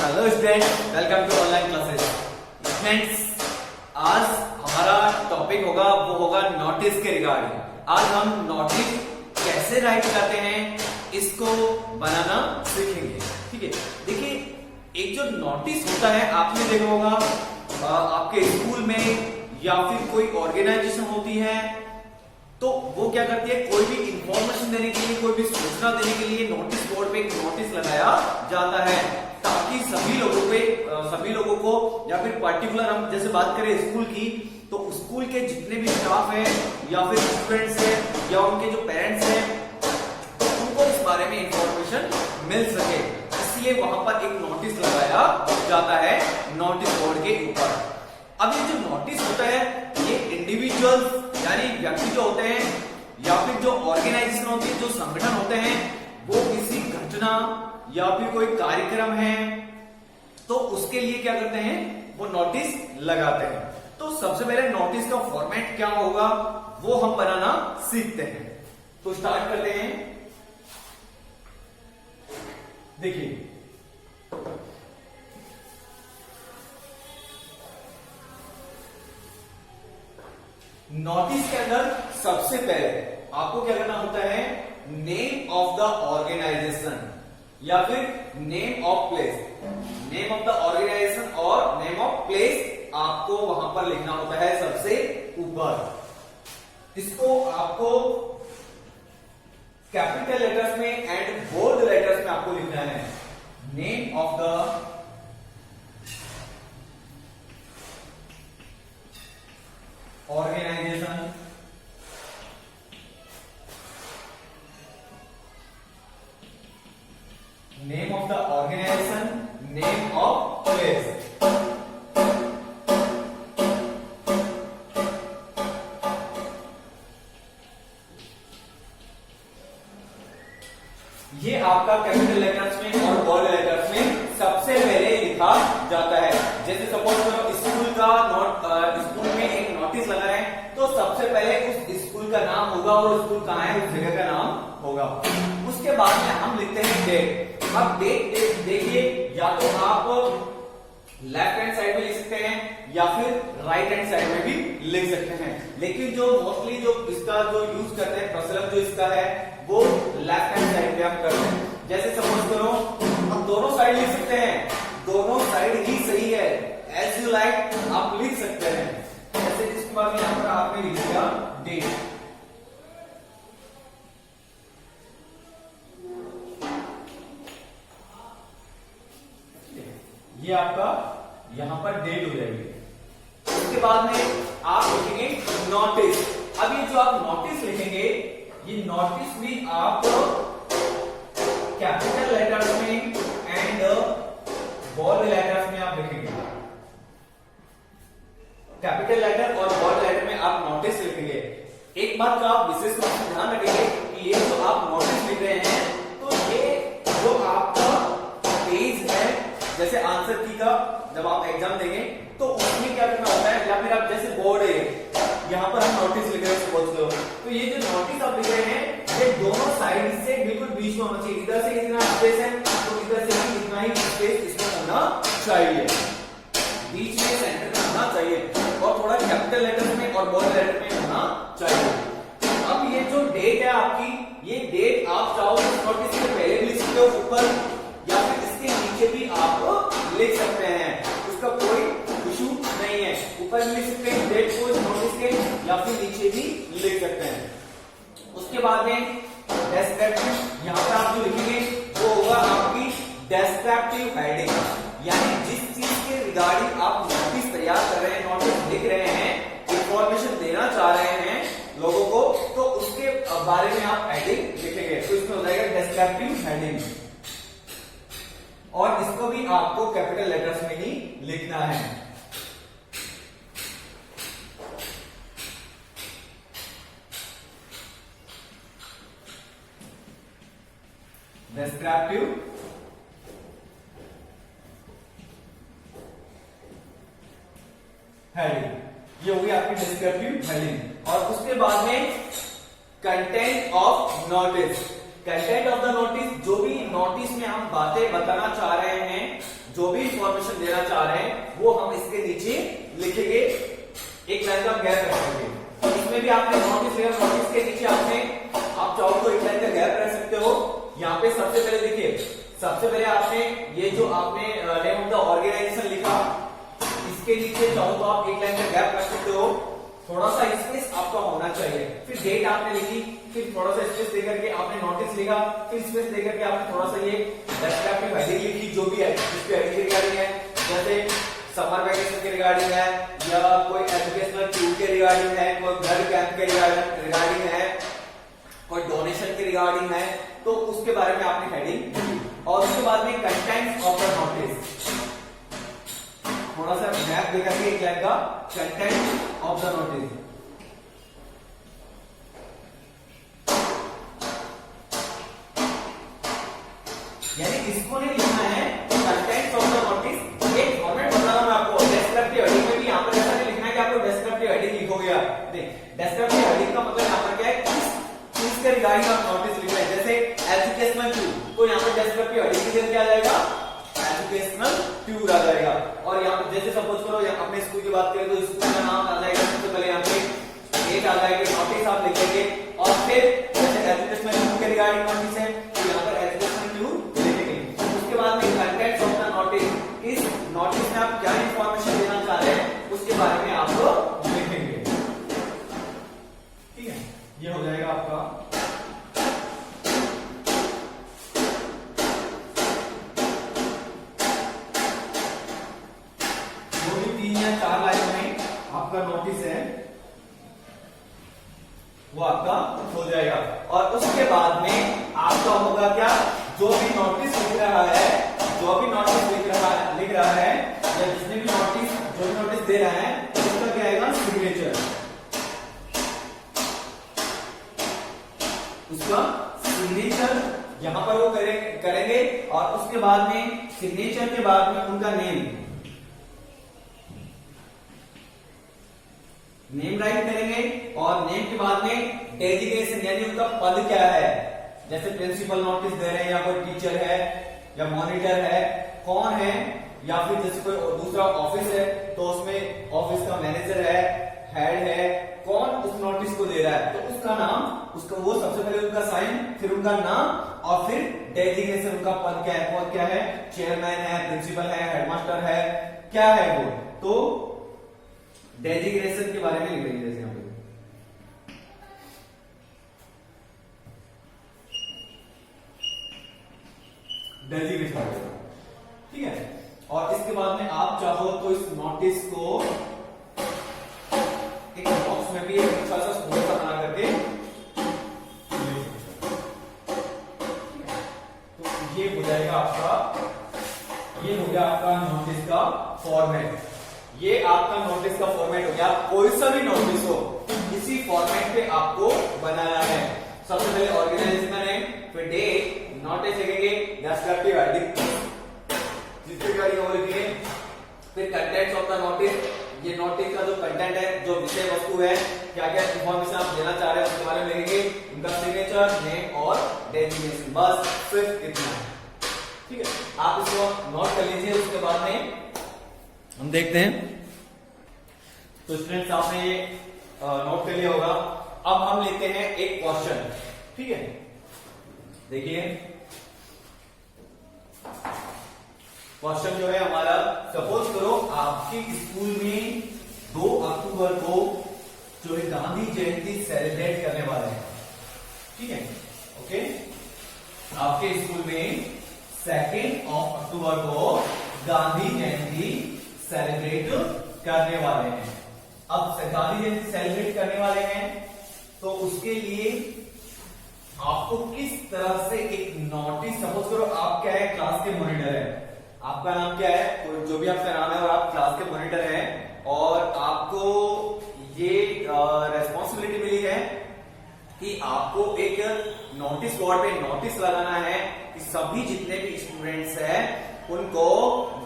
Hello student, welcome to online classes. Students, आज हमारा topic होगा वो होगा नोटिस के रिगार्डिंग। आज हम नोटिस कैसे राइट करते हैं इसको बनाना सीखेंगे। ठीक है, देखिए एक जो नोटिस होता है आपने देखा होगा आपके स्कूल में या फिर कोई ऑर्गेनाइजेशन होती है तो वो क्या करती है, कोई भी इंफॉर्मेशन देने के लिए, कोई भी सूचना देने के लिए नोटिस बोर्ड पे एक नोटिस लगाया जाता है ताकि सभी लोगों को या फिर पर्टिकुलर हम जैसे बात करें स्कूल की तो स्कूल के जितने भी स्टाफ है या फिर स्टूडेंट्स है या उनके जो पेरेंट्स हैं तो उनको इस बारे में इंफॉर्मेशन मिल सके, इसलिए वहां पर एक नोटिस लगाया जाता है नोटिस बोर्ड के ऊपर। अब ये जो नोटिस होता है ये इंडिविजुअल्स यानी व्यक्ति जो होते हैं या फिर जो ऑर्गेनाइजेशन होती है, जो संगठन होते हैं, वो किसी घटना या फिर कोई कार्यक्रम है तो उसके लिए क्या करते हैं, वो नोटिस लगाते हैं। तो सबसे पहले नोटिस का फॉर्मेट क्या होगा वो हम बनाना सीखते हैं। तो स्टार्ट करते हैं। देखिए नोटिस के अंदर सबसे पहले आपको क्या करना होता है, नेम ऑफ द ऑर्गेनाइजेशन या फिर name of place, name of the organisation और नेम ऑफ प्लेस आपको वहां पर लिखना होता है सबसे ऊपर। इसको आपको कैपिटल लेटर्स में एंड बोल्ड लेटर्स में आपको लिखना है। Name of the organisation, name of the organisation, name of place. ये आपका कैपिटल लेटर्स में और बोल्ड लेटर्स में सबसे पहले लिखा जाता है। जैसे सपोज करो स्कूल का स्कूल में एक नोटिस लगा है तो सबसे पहले उस स्कूल का नाम होगा और स्कूल कहाँ है उस जगह का नाम होगा। उसके बाद में हम लिखते हैं डेट। अब डेट देखिए, या तो आप लेफ्ट हैंड साइड में लिख सकते हैं या फिर राइट हैंड साइड में भी लिख सकते हैं, लेकिन जो मोस्टली जो इसका जो यूज करते हैं प्रचलन जो इसका है वो लेफ्ट हैंड साइड पे हम करते हैं। जैसे सपोज करो हम दोनों साइड लिख सकते हैं, दोनों साइड ही सही है, एज यू लाइक आप लिख सकते हैं। जैसे इसके बाद यहां पर आपने लिख दिया डेट। ये आपका यहां पर डेट हो जाएगी। उसके बाद में आप लिखेंगे नोटिस। अब ये जो आप नोटिस लिखेंगे ये नोटिस भी आप कैपिटल लेटर्स में एंड बोल्ड लेटर्स में आप लिखेंगे। कैपिटल लेटर और बोल्ड लेटर में आप नोटिस लिखेंगे। एक बात का आप विशेष रूप से ध्यान रखेंगे कि ये जो आप नोटिस लिख रहे हैं तो ये जो आपका पेज है, जैसे आंसर की का जब आप एग्जाम देंगे तो उसमें क्या करना होता है, या फिर आप जैसे बोर्ड है यहां पर हम नोटिस लिख रहे हैं सपोज करो, तो ये जो नोटिस आप लिख रहे हैं ये दोनों साइड से बिल्कुल बीच में होना चाहिए। इधर से इतना स्पेस है तो इधर से भी इतना ही स्पेस इसमें होना चाहिए, बीच में सेंटर में होना चाहिए और थोड़ा कैपिटल लेटर में और बोल्ड लेटर में होना चाहिए। अब ये जो डेट है आपकी, ये डेट आप चाहो तो नोटिस के पहले भी लिख सकते हो ऊपर या फिर इसके नीचे भी आप लिख सकते हैं, उसका कोई इशू नहीं है। ऊपर भी लिख सकते हैं डेट को नोटिस के या फिर नीचे भी लिख सकते हैं। उसके बाद में डेस्क्रिप्टिव, यहां पर आप जो लिखेंगे वो होगा आपकी डेस्क्रिप्टिव हेडिंग, यानी जिस चीज के रिगार्डिंग आप नोटिस तैयार कर रहे हैं, नोटिस लिख रहे हैं, इंफॉर्मेशन देना चाह रहे हैं लोगों को, तो उसके बारे में आप हेडिंग लिखेंगे। तो इसमें हो जाएगा डेस्क्रिप्टिव हेडिंग और इसको भी आपको कैपिटल लेटर्स में ही लिखना है। डिस्क्रिप्टिव हेडिंग, ये होगी आपकी डिस्क्रिप्टिव हेडिंग। और उसके बाद में content of notice. Content of the notice, जो भी नोटिस में हम बातें बताना चाह रहे हैं जो भी इंफॉर्मेशन देना चाह रहे हैं वो हम इसके नीचे लिखेंगे, एक लाइन का गैप रखेंगे। और इसमें भी आपने नोटिस लिया, नोटिस के नीचे आपने आप चाहो तो एक लाइन का गैप रख सकते हो। यहाँ पे सबसे पहले देखिए, सबसे पहले आपने ये जो आपने नेम ऑफ द ऑर्गेनाइजेशन लिखा, इसके नीचे चाहो तो आप एक लाइन का गैप रख सकते हो, थोड़ा सा स्पेस आपका होना चाहिए। फिर डेट आपने लिखी, फिर थोड़ा सा स्पेस देकर के आपने नोटिस लिखा, फिर स्पेस देकर के आपने थोड़ा सा ये डेस्क्रिप्टिव हेडिंग लिखी, जो भी है जिसकी हेडिंग रिगार्डिंग है, जैसे समर वैकेशन के रिगार्डिंग है, या कोई एजुकेशनल टूर के रिगार्डिंग है, कोई घर कैंप के रिगार्डिंग है, कोई डोनेशन के रिगार्डिंग है, तो उसके बारे में आपने हेडिंग। और उसके बाद में कंटेंट ऑफ द नोटिस, थोड़ा सा मैप देकर के एक लाइन का कंटेंट ऑफ द नोटिस, यानी इसको नहीं लिखना है कंटेंट ऑफ द नोटिस। एक फॉर्मेट बता रहा हूं मैं आपको, डेस्क्रिप्टिव हेडिंग में भी यहां पर ऐसा नहीं लिखना है कि आपको डेस्क्रिप्टिव हेडिंग लिखोगे आप। देख डेस्क्रिप्टिव हेडिंग का मतलब यहां पर क्या है, इसके रिगार्डिंग आप नोटिस लिख रहे हैं। जैसे एजुकेशनल टूर, तो यहां पर डेस्क्रिप्टिव हेडिंग के लिए क्या आ जाएगा, एजुकेशनल टूर आ जाएगा। और यहाँ पे जैसे सपोज करो अपने स्कूल की बात करें तो स्कूल का नाम आ जाएगा, सबसे पहले यहाँ पे डेट आ जाएगी, नोटिस आप लिखेंगे। और फिर जैसे एजुकेशनल टूर के रिगार्डिंग नोटिस है तो यहाँ पर एजुकेशनल टूर लिखेंगे। उसके बाद में कंटेंट्स ऑफ द नोटिस, इस नोटिस में आप क्या इंफॉर्मेशन देना चाह रहे हैं उसके बारे में आप लोग लिखेंगे। ठीक है, ये हो जाएगा आपका। या 4 लाइन में आपका नोटिस है वो आपका हो जाएगा। और उसके बाद में आपका होगा क्या, जो भी नोटिस लिख रहा है, जो भी नोटिस लिख रहा है या जिसने भी नोटिस, जो भी नोटिस दे रहा है उसका क्या आएगा, सिग्नेचर, उसका सिग्नेचर यहां पर वो करेंगे। और उसके बाद में सिग्नेचर के बाद में उनका नेम राइट करेंगे। और नेम के बाद में डेजिग्नेशन, यानी उनका पद क्या है, जैसे प्रिंसिपल नोटिस दे रहे हैं या कोई टीचर है या मॉनिटर है, कौन है, या फिर जैसे कोई दूसरा ऑफिस है तो उसमें ऑफिस का मैनेजर है, हेड है, कौन उस नोटिस को दे रहा है तो उसका नाम, उसका वो सबसे पहले उनका साइन, फिर उनका नाम और फिर डेजिग्नेशन, उनका पद क्या है, पद क्या है, चेयरमैन है, प्रिंसिपल है, हेडमास्टर है, क्या है वो, तो डेजिग्नेशन के बारे में लिख देंगे। जैसे यहाँ पे डेजिग्नेशन, ठीक है। और इसके बाद में आप चाहो तो इस नोटिस को एक बॉक्स में भी एक अच्छा सा स्मॉल सा बना करके, तो ये हो जाएगा आपका, ये हो गया आपका नोटिस का फॉर्मेट। ये आपका नोटिस का फॉर्मेट हो गया। कोई सा भी नोटिस हो इसी फॉर्मेट पे आपको बनाना है। सबसे पहले ऑर्गेनाइजेशन है, फिर डेट, नोटिस लिखेंगे, डेस्क्रिप्टिव हेडिंग जिसके रिगार्डिंग वो लिखेंगे, फिर कंटेंट्स ऑफ द नोटिस, ये नोटिस का जो कंटेंट है, जो विषय वस्तु है, क्या क्या इंफॉर्मेशन आप देना चाह रहे हैं उसके बारे में लिखेंगे, उनका सिग्नेचर, नेम और डेजिग्नेशन, बस सिर्फ इतना। ठीक है, आप इसको नोट कर लीजिए। उसके बाद में हम देखते हैं। तो स्टूडेंट्स आपने ये नोट कर लिया होगा। अब हम लेते हैं एक क्वेश्चन, ठीक है। देखिए क्वेश्चन जो है हमारा, सपोज करो आपके स्कूल में 2 अक्टूबर को जो है गांधी जयंती सेलिब्रेट करने वाले हैं, ठीक है, ओके। आपके स्कूल में 2 अक्टूबर को गांधी जयंती सेलिब्रेट करने वाले हैं। अब गांधी जयंती सेलिब्रेट करने वाले हैं तो उसके लिए आपको किस तरह से एक नोटिस, सपोज करो आप क्या है, क्लास के मॉनिटर है, आपका नाम क्या है, जो भी आपका नाम है और आप क्लास के मॉनिटर हैं, और आपको ये रेस्पॉन्सिबिलिटी मिली है कि आपको एक नोटिस बोर्ड पे नोटिस लगाना है कि सभी जितने भी स्टूडेंट्स हैं उनको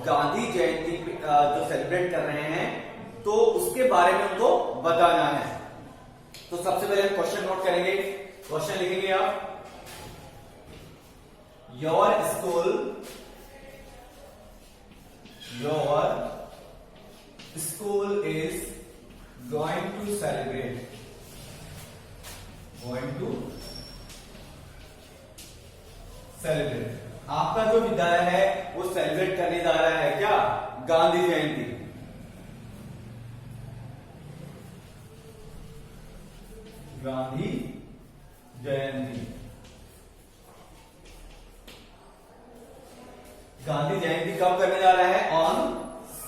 गांधी जयंती जो सेलिब्रेट कर रहे हैं तो उसके बारे में उनको बताना है। तो सबसे पहले हम क्वेश्चन नोट करेंगे। क्वेश्चन लिखेंगे आप, योर स्कूल जो विद्यालय है वो सेलिब्रेट करने जा रहा है क्या, गांधी जयंती। गांधी जयंती। गांधी जयंती कब करने जा रहा है, ऑन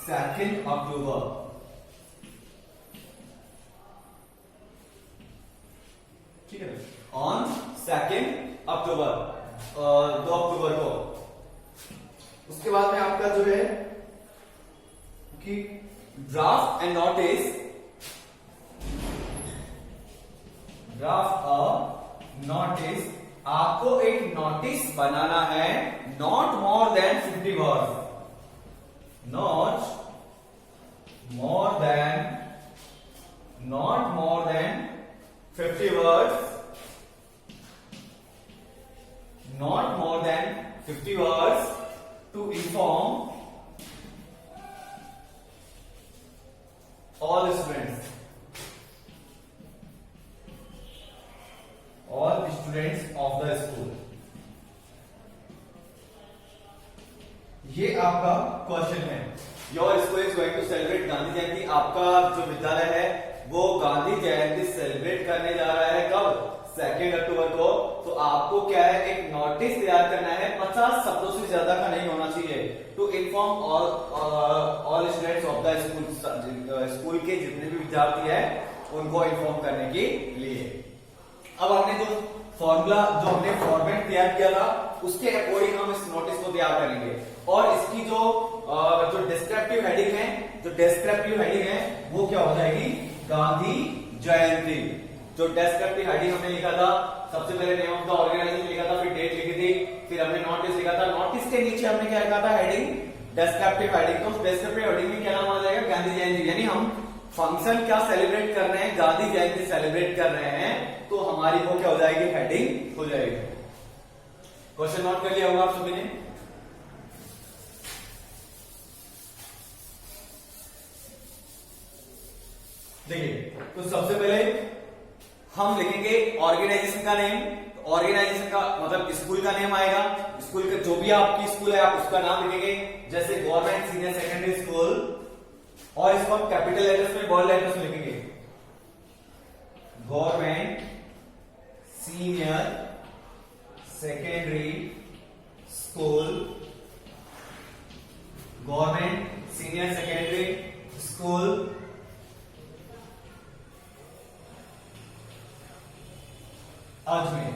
2 अक्टूबर। ठीक है, ऑन 2 अक्टूबर, 2 अक्टूबर को। उसके बाद में आपका जो है कि draft and notice, draft a notice, आपको एक नोटिस बनाना है, not more than 50 words, not more than 50 words, not more than 50 words, to inform all students, all students of the school। ये आपका क्वेश्चन है। Your school is going to celebrate Gandhi Jayanti. आपका जो विद्यालय है वो गांधी जयंती सेलिब्रेट करने जा रहा है कब, 2 अक्टूबर को। तो आपको क्या है, एक नोटिस तैयार करना है, 50 शब्दों से ज्यादा का नहीं होना चाहिए, to inform all students of the school, school के जितने भी विद्यार्थी है उनको इन्फॉर्म करने के लिए। अब हमने जो फॉर्मूला, जो हमने फॉर्मेट तैयार किया था, उसके अकॉर्डिंग हम इस नोटिस को तैयार करेंगे। और इसकी जो डिस्क्रिप्टिव हेडिंग है, जो डिस्क्रिप्टिव हेडिंग है वो क्या हो जाएगी, गांधी जयंती। जो डिस्क्रिप्टिव हेडिंग हमने लिखा था, सबसे पहले नेम ऑफ द ऑर्गेनाइजेशन लिखा था, फिर डेट लिखी थी, फिर हमने नोटिस लिखा था। नोटिस के नीचे हमने क्या लिखा था, हेडिंग डिस्क्रिप्टिव हेडिंग। तो डिस्क्रिप्टिव हेडिंग में क्या नाम आ जाएगा, गांधी जयंती। यानी हम फंक्शन क्या सेलिब्रेट कर रहे हैं, गांधी जयंती सेलिब्रेट कर रहे हैं, तो हमारी वो क्या हो जाएगी, हेडिंग हो जाएगी। क्वेश्चन नोट कर लिया होगा आप सभी ने। देखिए, तो सबसे पहले हम लिखेंगे ऑर्गेनाइजेशन का नेम। तो ऑर्गेनाइजेशन का मतलब स्कूल का नेम आएगा, स्कूल का जो भी आपकी स्कूल है आप उसका नाम लिखेंगे, जैसे गवर्नमेंट सीनियर सेकेंडरी स्कूल, और इसको हम कैपिटल लेटर्स में, बोल्ड लेटर्स में लिखेंगे, government senior secondary school, government senior secondary school Ajmer,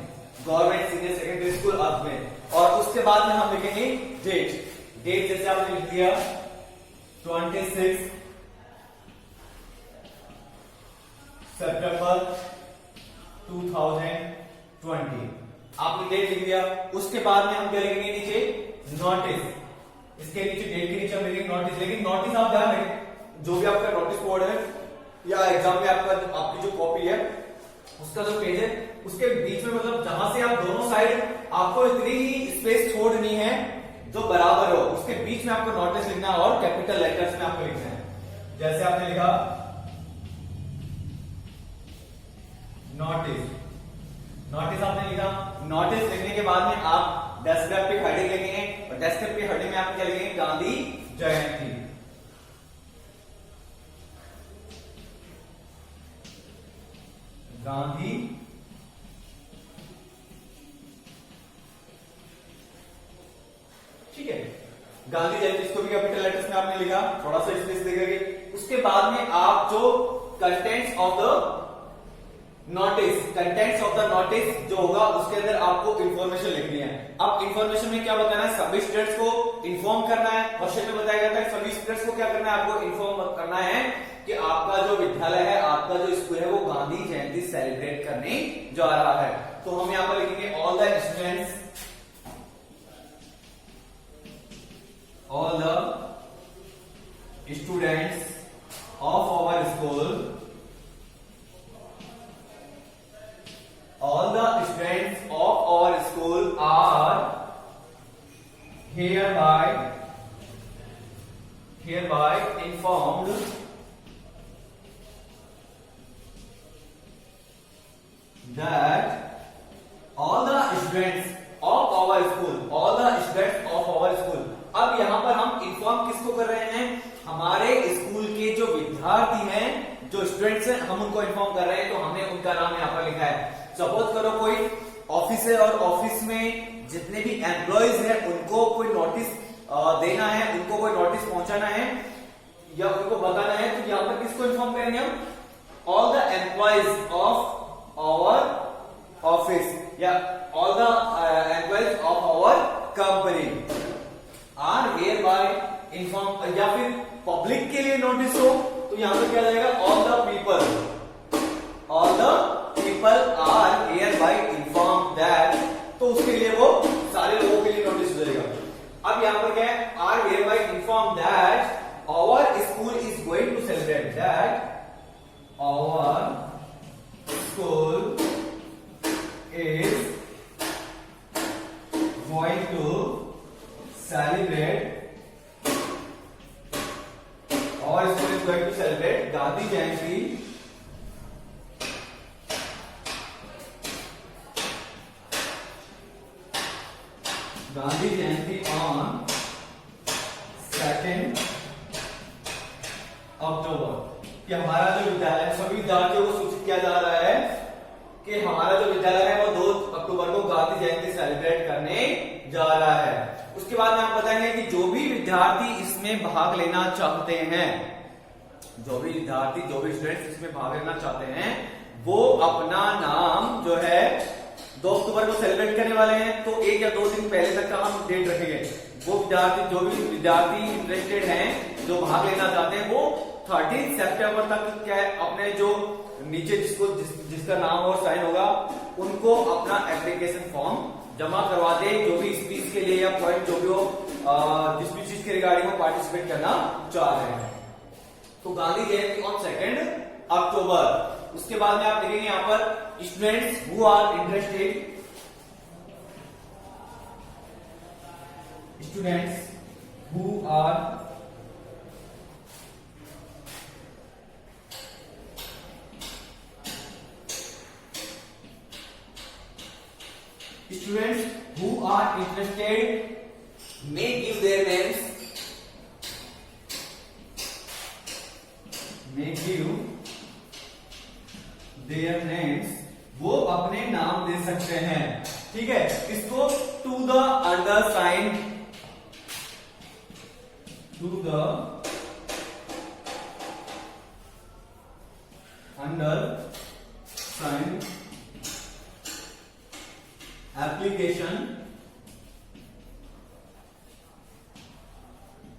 government senior secondary school Ajmer. और उसके बाद में हम लिखेंगे डेट। डेट जैसे आपने लिख दिया 26 सितंबर 2020, आपने डेट लिख दिया। उसके बाद में हम क्या लिखेंगे नीचे, नोटिस। इसके नीचे डेट के नीचे हम लिखेंगे नोटिस। लेकिन नोटिस आप ध्यान रखें, जो भी आपका नोटिस बोर्ड है या एग्जाम में आपकी जो कॉपी है उसका जो पेज है, उसके बीच में मतलब जहां से आप दोनों साइड आपको इतनी ही स्पेस छोड़नी है जो बराबर हो, उसके बीच में आपको नोटिस लिखना है और कैपिटल लेटर्स में आपको लिखना है। जैसे आपने लिखा नोटिस, नोटिस आपने लिखा। नोटिस लिखने के बाद में आप डिस्क्रिप्टिव हेडिंग लिखेंगे, और डिस्क्रिप्टिव हेडिंग में आप क्या लिखेंगे, गांधी जयंती। गांधी ठीक है, गांधी जयंती, इसको भी कैपिटल लेटर्स में आपने लिखा, थोड़ा सा स्पेस देकर। उसके बाद में आप जो contents of the notice, contents of the notice जो होगा उसके अंदर आपको इंफॉर्मेशन लिखनी है। अब इंफॉर्मेशन में क्या बताना है, सभी स्टूडेंट्स को इन्फॉर्म करना है। क्वेश्चन में बताया गया था सभी स्टूडेंट्स को क्या करना है, आपको इन्फॉर्म करना है कि आपका जो विद्यालय है, आपका जो स्कूल है, वो गांधी जयंती सेलिब्रेट करने जा रहा है। तो हम यहां पर लिखेंगे all the students, all the students of our school, all the students of our school are hereby informed that all the students of our school, all the students of our school. अब यहाँ पर हम inform किसको कर रहे हैं, हमारे school के जो विद्यार्थी हैं, जो स्टूडेंट्स हैं, हम उनको इन्फॉर्म कर रहे हैं। तो हमने उनका नाम यहाँ पर लिखा है। सपोज करो कोई ऑफिस है और ऑफिस में जितने भी एम्प्लॉइज हैं उनको कोई नोटिस देना है, उनको कोई नोटिस पहुंचाना है या उनको बताना है, तो यहाँ पर किसको इन्फॉर्म करेंगे हम, all the employees of our office या all the employees of our company are hereby inform. या फिर पब्लिक के लिए नोटिस हो तो यहां पे क्या जाएगा, all the people are hereby inform that. तो उसके लिए वो सारे लोगों के लिए नोटिस हो जाएगा। अब यहां पर क्या है, are hereby inform that our school is going to celebrate, that our school is going to celebrate, और school is going to celebrate Gandhi Jayanti on 2 October. कि हमारा जो विद्यालय, सभी विद्यार्थियों को सूचित किया जा रहा है कि हमारा जो विद्यालय है वो 2 अक्टूबर को गांधी जयंती सेलिब्रेट करने जा रहा है। उसके बाद में आप बताएंगे कि जो भी विद्यार्थी इसमें भाग लेना चाहते हैं, जो भी विद्यार्थी, जो भी स्टूडेंट्स इसमें भाग लेना चाहते हैं, वो अपना नाम जो है 2 अक्टूबर को सेलिब्रेट करने वाले हैं। तो 1 या 2 दिन पहले तक का हम डेट रखेंगे। वो विद्यार्थी, जो भी विद्यार्थी इंटरेस्टेड हैं, जो भाग लेना चाहते हैं, वो 13 सितंबर तक क्या है, अपने जो नीचे जिसका नाम और साइन होगा उनको अपना एप्लीकेशन फॉर्म जमा करवा दे, जो भी स्पीच के लिए या पॉइंट जो भी हो, जिस भी चीज के रिगार्डिंग वो पार्टिसिपेट करना चाह रहे हैं। तो गांधी जयंती ऑन 2 अक्टूबर। उसके बाद में आप देखेंगे यहां पर students who are interested, students who are students who are interested may give their names, वो अपने नाम दे सकते हैं। ठीक है, इसको to the undersigned, application,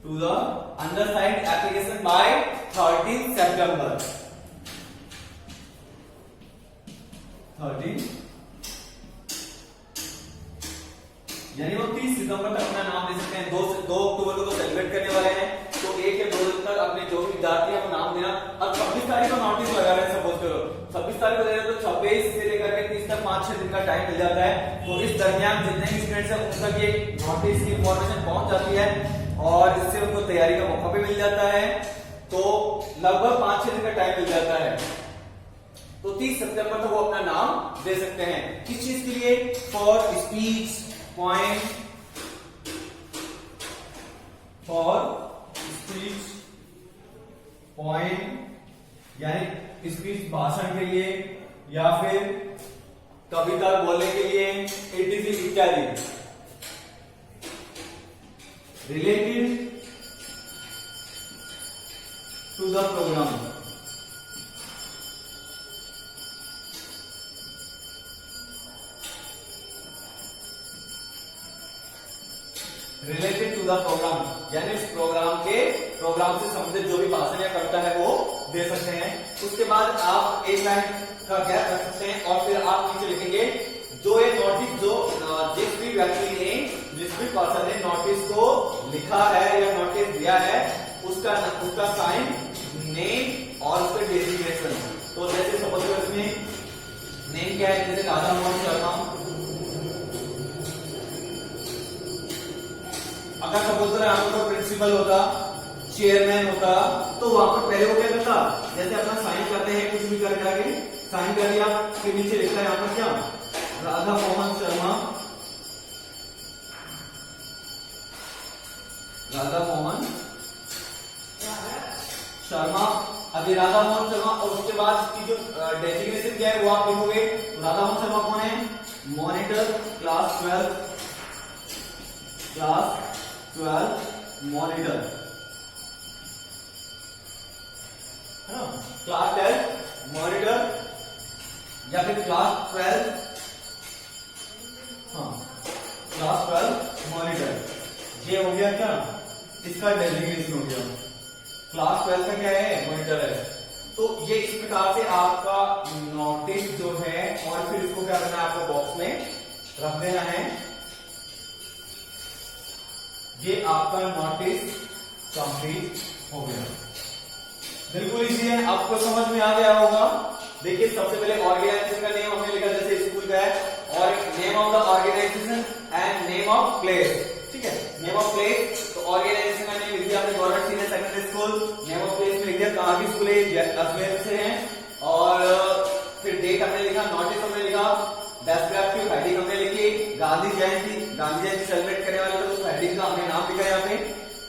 to the undersigned application by 13 September, 13 यानी वो 30 सितंबर तक अपना नाम दे सकते हैं। 2 अक्टूबर को तो सेलिब्रेट करने वाले हैं, तो 1 या 2 दिन तक अपने जो भी विद्यार्थी है वो नाम देना। अब 26 तारीख को नोटिस लगा रहे हैं, सपोज करो 26 तारीख को दे रहे हैं, तो 26 से लेकर के 30 तक 5-6 दिन का टाइम मिल जाता है। तो इस दरमियान जितने भी स्टूडेंट्स हैं उन तक ये नोटिस की इंफॉर्मेशन पहुंच जाती है और इससे उनको तैयारी का मौका भी मिल जाता है। तो लगभग 5-6 दिन का टाइम मिल जाता है। तो 30 सितंबर तक वो अपना नाम दे सकते हैं। किस चीज के लिए, फॉर स्पीच पॉइंट, यानी स्पीच भाषण के लिए या फिर कविता बोलने के लिए, etc इत्यादि, related to the programme, related to the programme, यानी इस प्रोग्राम से संबंधित जो भी भाषण या कविता है वो दे सकते हैं। उसके बाद आप एक लाइन का गैप रख सकते हैं और फिर आप नीचे लिखेंगे जो ये नोटिस, जो जिस भी व्यक्ति ने, जिस भी पर्सन ने नोटिस को लिखा है या नोटिस दिया है, उसका साइन, नेम और उसका डेजिग्नेशन। तो जैसे सपोज इसमें नेम क्या है, जैसे राधा मोहन शर्मा। अगर सपोज यहाँ पर प्रिंसिपल होता, चेयरमैन होता, तो वहां पर पहले वो क्या करता, जैसे अपना साइन करते हैं, कुछ भी करके आगे साइन कर दिया, फिर नीचे लिखता है यहाँ पर क्या, राधा मोहन शर्मा राधा मोहन शर्मा। अभी राधा मोहन शर्मा और उसके बाद की जो डेजिग्नेशन क्या है वो आप लिखोगे। राधा मोहन शर्मा कौन है? मॉनिटर क्लास 12 मॉनिटर, है ना, क्लास 12 मॉनिटर या फिर क्लास 12, हाँ क्लास 12 मॉनिटर। ये हो गया क्या, इसका डेजिग्नेशन हो गया। क्लास 12 का क्या है? मॉनिटर है। तो ये इस प्रकार से आपका नोटिस जो है, और फिर इसको क्या करना है, आपको बॉक्स में रख देना है। ये आपका नोटिस कंप्लीट हो गया। बिल्कुल इजी है, आपको समझ में आ गया होगा। देखिए सबसे पहले ऑर्गेनाइजेशन का नेम हमने लिखा जैसे स्कूल का है, और name of the organisation and name of place. ठीक है, नेम ऑफ प्लेस, तो ऑर्गेनाइजेशन का नेम लिख दिया आपने government senior secondary school. Name of place में लिख दिया कहाँ की स्कूल है, अजमेर से है। और फिर डेट हमने लिखा, नोटिस हमने लिखा, डेस्क्रिप्टिव हेडिंग हमने लिखी, गांधी जयंती सेलिब्रेट करने वाले तो उस हेडिंग का हमने नाम लिखा यहाँ पे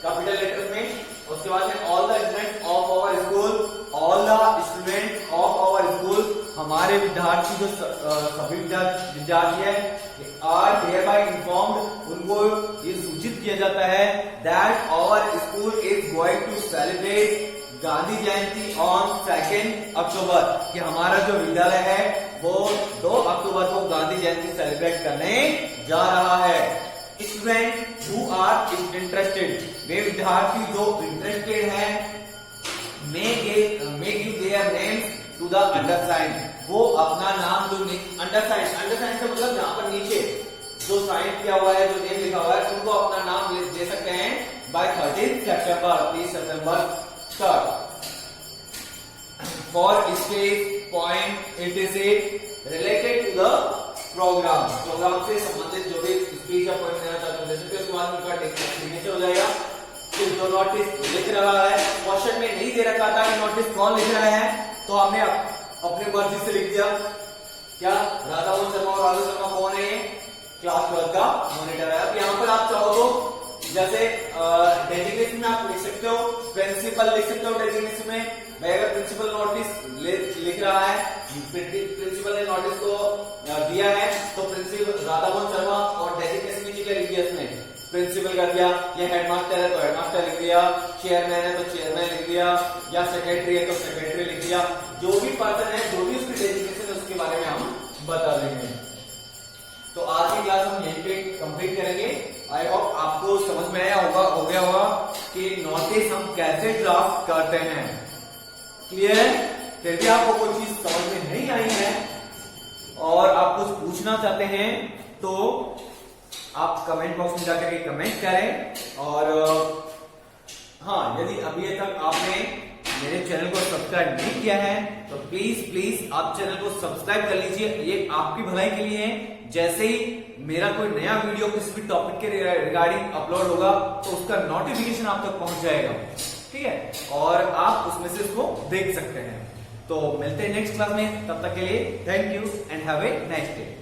कैपिटल लेटर्स में। उसके बाद में all the students of our school, all the students of our school, हमारे विद्यार्थी जो सभी विद्यार्थी है, आर हियरबाय इन्फॉर्म्ड, उनको ये सूचित किया जाता है that our school is going to celebrate Gandhi Jayanti on 2 October, कि हमारा जो विद्यालय है वो 2 अक्टूबर को गांधी जयंती सेलिब्रेट करने जा रहा है। स्टूडेंट हु आर इंटरेस्टेड, वे विद्यार्थी जो इंटरेस्टेड हैं, may give their names to the undersign, वो अपना नाम जो अंडरसाइन से मतलब यहाँ पर नीचे जो साइन किया हुआ है, जो नेम लिखा हुआ है, उनको अपना नाम दे सकते हैं बाय 30 सितंबर तक। For state point etc related to the programme से संबंधित जो भी स्पीच या पॉइंट देना चाहते हैं, जैसे कि उसके बाद उनका सिग्नेचर हो जाएगा। फिर जो नोटिस लिख रहा है, क्वेश्चन में नहीं दे रखा था कि नोटिस कौन लिख रहा है, तो हमने अपनी मर्जी से लिख दिया। क्या राधा मोहन शर्मा, और राधा शर्मा कौन है? क्लास 12 का मॉनिटर है। अब यहाँ पर आप चाहो तो जैसे डेजिग्नेशन में आप लिख सकते हो, प्रिंसिपल लिख सकते हो डेजिग्नेशन में। भाई अगर प्रिंसिपल नोटिस लिख रहा है, प्रिंसिपल ने नोटिस को दिया है, तो प्रिंसिपल राधा मोहन शर्मा, और डेजिग्नेशन नीचे क्या लिख दिया इसमें? प्रिंसिपल कर दिया। या हेडमास्टर है तो हेडमास्टर लिख दिया, चेयरमैन है तो चेयरमैन लिख दिया, या सेक्रेटरी है तो सेक्रेटरी लिख दिया। जो भी पर्सन है, जो भी उसकी डेजिग्नेशन है, उसके बारे में हम बता देंगे। तो आज की क्लास हम यहीं पे कंप्लीट करेंगे। आई होप आपको समझ में आया होगा, हो गया होगा कि नोटिस हम कैसे ड्राफ्ट करते हैं। क्लियर है? फिर भी आपको कोई चीज समझ में नहीं आई है और आप कुछ पूछना चाहते हैं तो आप कमेंट बॉक्स में जाकर के कमेंट करें। और हाँ, यदि अभी तक आपने मेरे चैनल को सब्सक्राइब नहीं किया है तो प्लीज आप चैनल को सब्सक्राइब कर लीजिए, ये आपकी भलाई के लिए है। जैसे ही मेरा कोई नया वीडियो किसी भी टॉपिक के रिगार्डिंग अपलोड होगा तो उसका नोटिफिकेशन आप तक पहुंच जाएगा, ठीक है, और आप उसमें से उसको देख सकते हैं। तो मिलते हैं नेक्स्ट क्लास में, तब तक के लिए thank you and have a nice day.